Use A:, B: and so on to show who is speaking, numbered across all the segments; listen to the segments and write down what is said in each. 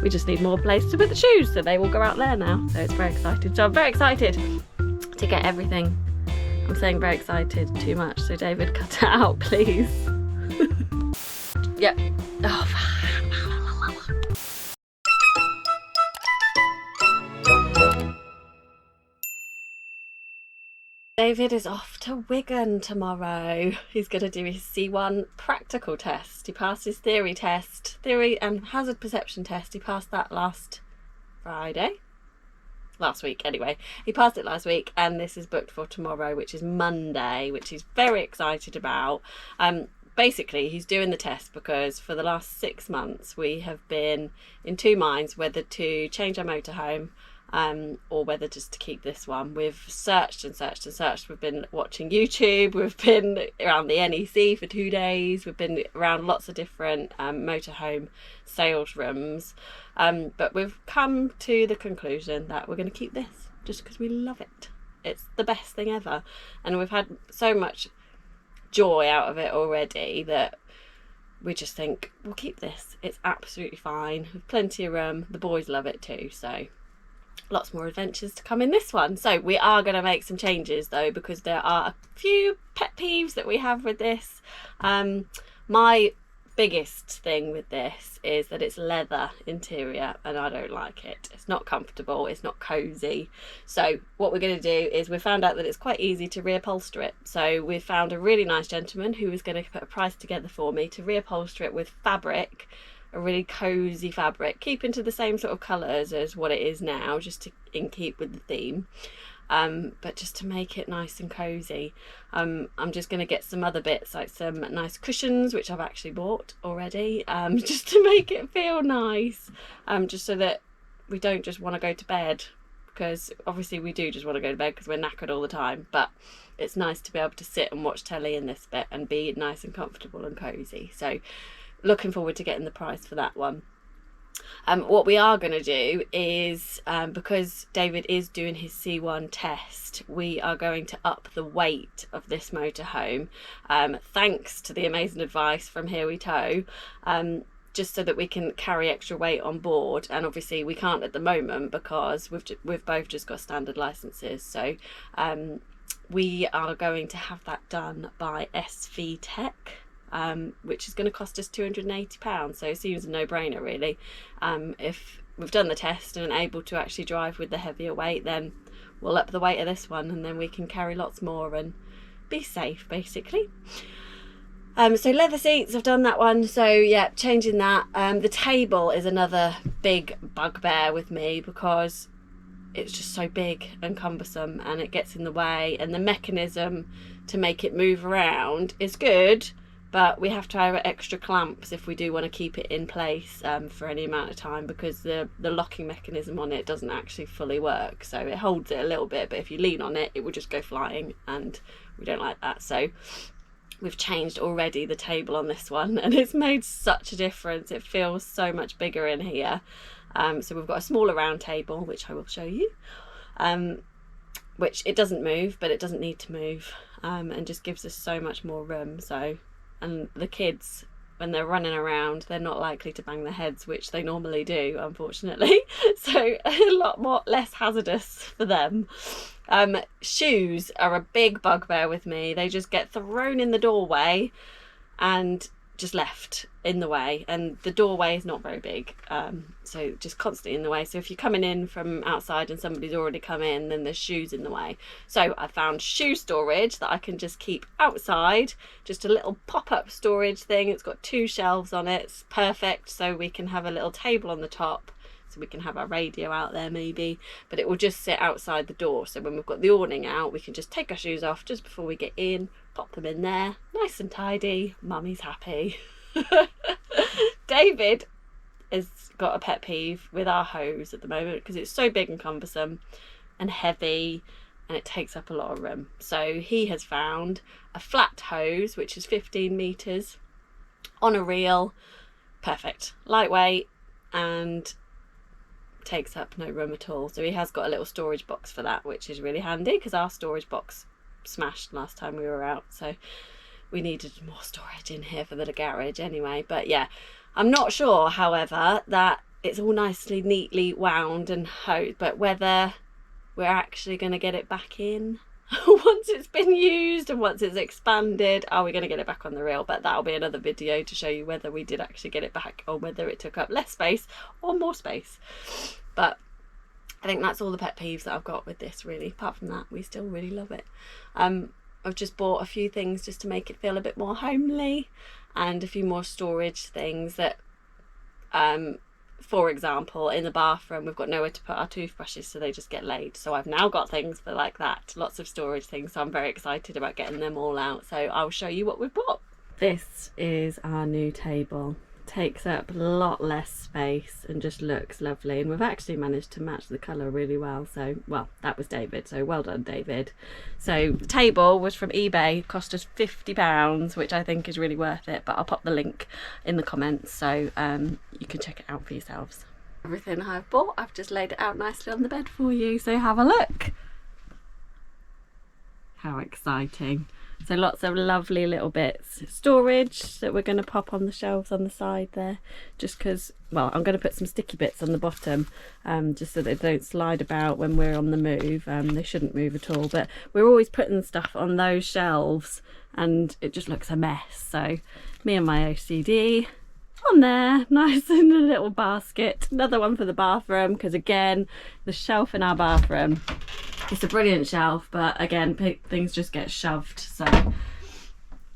A: We just need more place to put the shoes, so they will go out there now. So it's very exciting. So I'm very excited to get everything. I'm saying very excited too much, so David, cut it out, please. Yep. Oh. David is off to Wigan tomorrow. He's going to do his C1 practical test. He passed his theory and hazard perception test. He passed that last week anyway. He passed it last week, and this is booked for tomorrow, which is Monday, which he's very excited about. Basically, he's doing the test because for the last 6 months we have been in two minds whether to change our motorhome or whether just to keep this one. We've searched and searched and searched. We've been watching YouTube, we've been around the NEC for 2 days, we've been around lots of different motorhome sales rooms, but we've come to the conclusion that we're going to keep this just because we love it. It's the best thing ever, and we've had so much joy out of it already that we just think we'll keep this. It's absolutely fine, with plenty of room. The boys love it too, so lots more adventures to come in this one. So we are going to make some changes though, because there are a few pet peeves that we have with this. My biggest thing with this is that it's leather interior, and I don't like it. It's not comfortable, it's not cozy. So what we're going to do is we found out that it's quite easy to reupholster it. So we found a really nice gentleman who was going to put a price together for me to reupholster it with fabric, a really cozy fabric, keeping to the same sort of colours as what it is now, just to in keep with the theme, but just to make it nice and cozy. I'm just going to get some other bits, like some nice cushions, which I've actually bought already, just to make it feel nice, just so that we don't just want to go to bed, because obviously we do just want to go to bed because we're knackered all the time, but it's nice to be able to sit and watch telly in this bit and be nice and comfortable and cozy. So looking forward to getting the price for that one. What we are going to do is, because David is doing his C1 test, we are going to up the weight of this motorhome, thanks to the amazing advice from Here We Tow, just so that we can carry extra weight on board. And obviously we can't at the moment because we've both just got standard licenses. So we are going to have that done by SV Tech, which is going to cost us £280, so it seems a no-brainer really. If we've done the test and able to actually drive with the heavier weight, then we'll up the weight of this one, and then we can carry lots more and be safe basically. So leather seats, I've done that one, so yeah, changing that. The table is another big bugbear with me because it's just so big and cumbersome and it gets in the way, and the mechanism to make it move around is good, but we have to have extra clamps if we do want to keep it in place for any amount of time, because the locking mechanism on it doesn't actually fully work. So it holds it a little bit, but if you lean on it, it will just go flying, and we don't like that. So we've changed already the table on this one, and it's made such a difference. It feels so much bigger in here. So we've got a smaller round table, which I will show you, which it doesn't move, but it doesn't need to move, and just gives us so much more room. So, and the kids, when they're running around, they're not likely to bang their heads, which they normally do, unfortunately. So a lot less hazardous for them. Shoes are a big bugbear with me. They just get thrown in the doorway and just left in the way, and the doorway is not very big, so just constantly in the way. So if you're coming in from outside and somebody's already come in, then there's shoes in the way. So I found shoe storage that I can just keep outside, just a little pop-up storage thing. It's got 2 shelves on it. It's perfect, so we can have a little table on the top, so we can have our radio out there maybe, but it will just sit outside the door. So when we've got the awning out, we can just take our shoes off just before we get in, pop them in there, nice and tidy. Mummy's happy. David has got a pet peeve with our hose at the moment because it's so big and cumbersome and heavy, and it takes up a lot of room. So he has found a flat hose, which is 15 meters on a reel. Perfect, lightweight, and takes up no room at all. So he has got a little storage box for that, which is really handy because our storage box smashed last time we were out, so we needed more storage in here for the garage anyway. But yeah, I'm not sure, however, that it's all nicely, neatly wound and hosed, but whether we're actually going to get it back in once it's been used and once it's expanded, are we going to get it back on the reel? But that'll be another video to show you whether we did actually get it back or whether it took up less space or more space. But I think that's all the pet peeves that I've got with this, really. Apart from that, we still really love it. I've just bought a few things just to make it feel a bit more homely, and a few more storage things that for example, in the bathroom we've got nowhere to put our toothbrushes, so they just get laid. So I've now got things for like that, lots of storage things, so I'm very excited about getting them all out. So I'll show you what we've bought. This is our new table. Takes up a lot less space and just looks lovely, and we've actually managed to match the colour really well. So, well, that was David, so well done, David. So the table was from eBay, cost us £50, which I think is really worth it, but I'll pop the link in the comments so you can check it out for yourselves. Everything I've bought, I've just laid it out nicely on the bed for you, so have a look. How exciting. So lots of lovely little bits. Storage that we're going to pop on the shelves on the side there, just because, well, I'm going to put some sticky bits on the bottom just so they don't slide about when we're on the move. They shouldn't move at all, but we're always putting stuff on those shelves and it just looks a mess. So me and my OCD on there, nice in a little basket. Another one for the bathroom, because again, the shelf in our bathroom, it's a brilliant shelf, but again, things just get shoved. So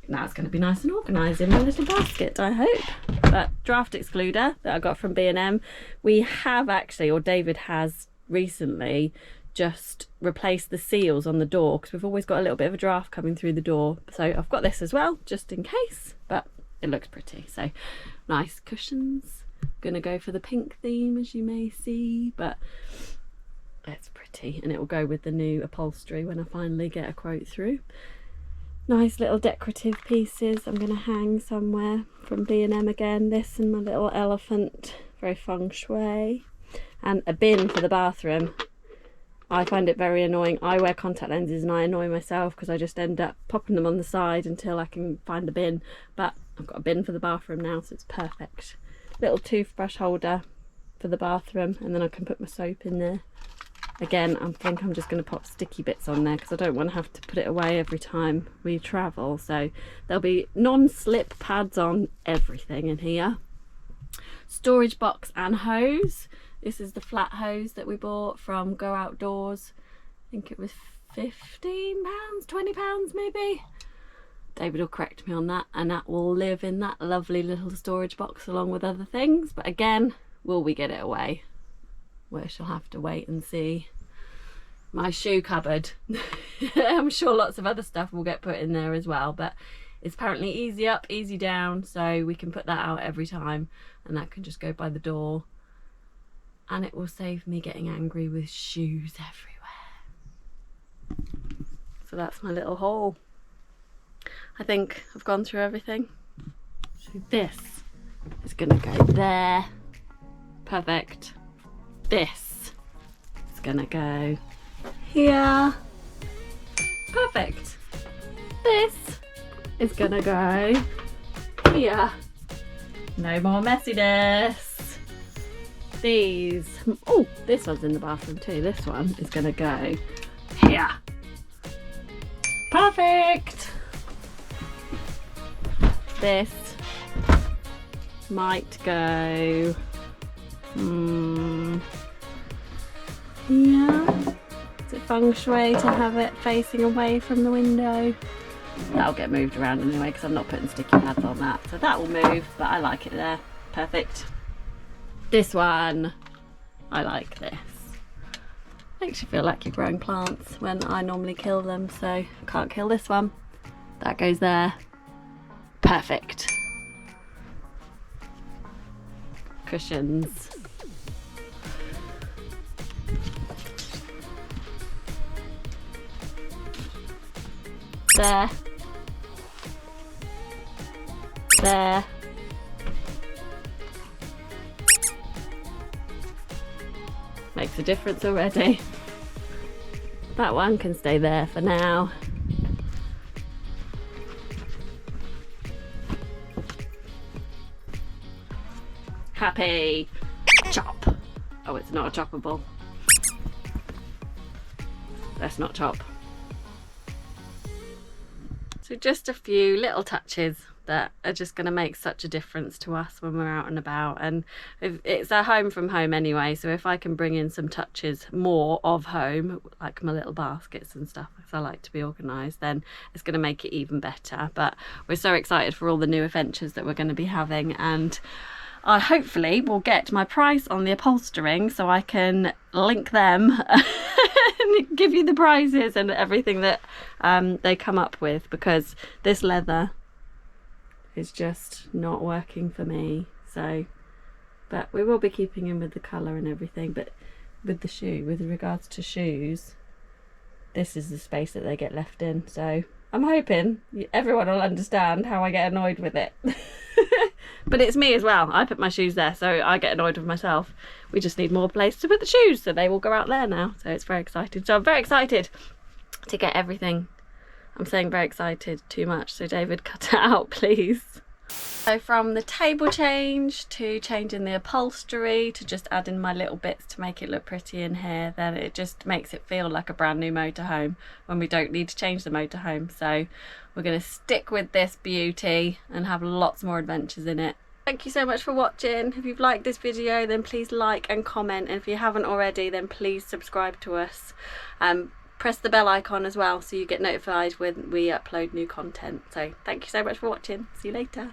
A: now it's going to be nice and organised in my little basket, I hope. But draft excluder that I got from B&M, we have actually, or David has recently, just replaced the seals on the door, because we've always got a little bit of a draft coming through the door. So I've got this as well, just in case, but it looks pretty. So nice cushions. Gonna go for the pink theme, as you may see, but it's pretty, and it will go with the new upholstery when I finally get a quote through. Nice little decorative pieces I'm going to hang somewhere from B&M again. This and my little elephant, very feng shui. And a bin for the bathroom. I find it very annoying. I wear contact lenses and I annoy myself because I just end up popping them on the side until I can find a bin. But I've got a bin for the bathroom now, so it's perfect. Little toothbrush holder for the bathroom, and then I can put my soap in there. Again, I think I'm just going to pop sticky bits on there because I don't want to have to put it away every time we travel. So there'll be non-slip pads on everything in here. Storage box and hose. This is the flat hose that we bought from Go Outdoors. I think it was £15, £20 maybe. David will correct me on that, and that will live in that lovely little storage box along with other things. But again, will we get it away? We shall have to wait and see. My shoe cupboard. I'm sure lots of other stuff will get put in there as well, but it's apparently easy up, easy down, so we can put that out every time, and that can just go by the door, and it will save me getting angry with shoes everywhere. So that's my little haul. I think I've gone through everything. So this is gonna go there. Perfect. This is gonna go here. Perfect. This is gonna go here. No more messiness. These, oh, this one's in the bathroom too. This one is gonna go here. Perfect. This might go yeah, is it feng shui to have it facing away from the window? That'll get moved around anyway because I'm not putting sticky pads on that, so that will move, but I like it there. Perfect. This one, I like this. Makes you feel like you're growing plants when I normally kill them, so I can't kill this one. That goes there. Perfect. Cushions. There. There. Makes a difference already. That one can stay there for now. Happy. Chop. Oh, it's not a choppable. Let's not chop. So just a few little touches that are just going to make such a difference to us when we're out and about. And it's our home from home anyway, so if I can bring in some touches more of home, like my little baskets and stuff, because I like to be organised, then it's going to make it even better. But we're so excited for all the new adventures that we're going to be having, and I hopefully will get my price on the upholstering so I can link them and give you the prices and everything that they come up with, because this leather is just not working for me. So, but we will be keeping in with the colour and everything. But with the shoe, with regards to shoes, this is the space that they get left in. So I'm hoping everyone will understand how I get annoyed with it. But it's me as well. I put my shoes there, so I get annoyed with myself. We just need more place to put the shoes, so they will go out there now. So it's very exciting. So I'm very excited to get everything. I'm saying very excited too much, so David, cut it out, please. So from the table change to changing the upholstery to just adding my little bits to make it look pretty in here, then it just makes it feel like a brand new motorhome when we don't need to change the motorhome. So we're going to stick with this beauty and have lots more adventures in it. Thank you so much for watching. If you've liked this video, then please like and comment, and if you haven't already, then please subscribe to us. Press the bell icon as well so you get notified when we upload new content. So thank you so much for watching. See you later.